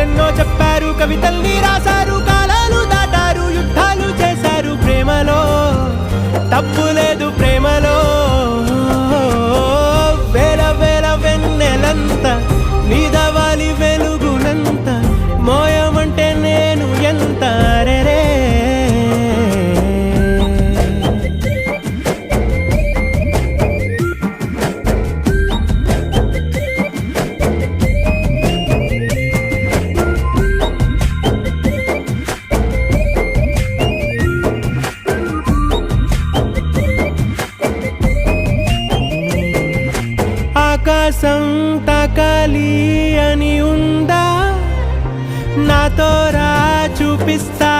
కథలెన్నో చెప్పారు, కవితల్ని రాశారు, కాలాలు దాటారు, యుద్ధాలు చేశారు. ప్రేమలో తప్పు లేదు, ప్రేమలో వేల వేల వెన్నెలంత నీదవాలి వెలుగునంత, మోయమంటే నేను ఎంత రే. ఆకాశం తాకాలి అని ఉందా, నాతో రా చూపిస్తా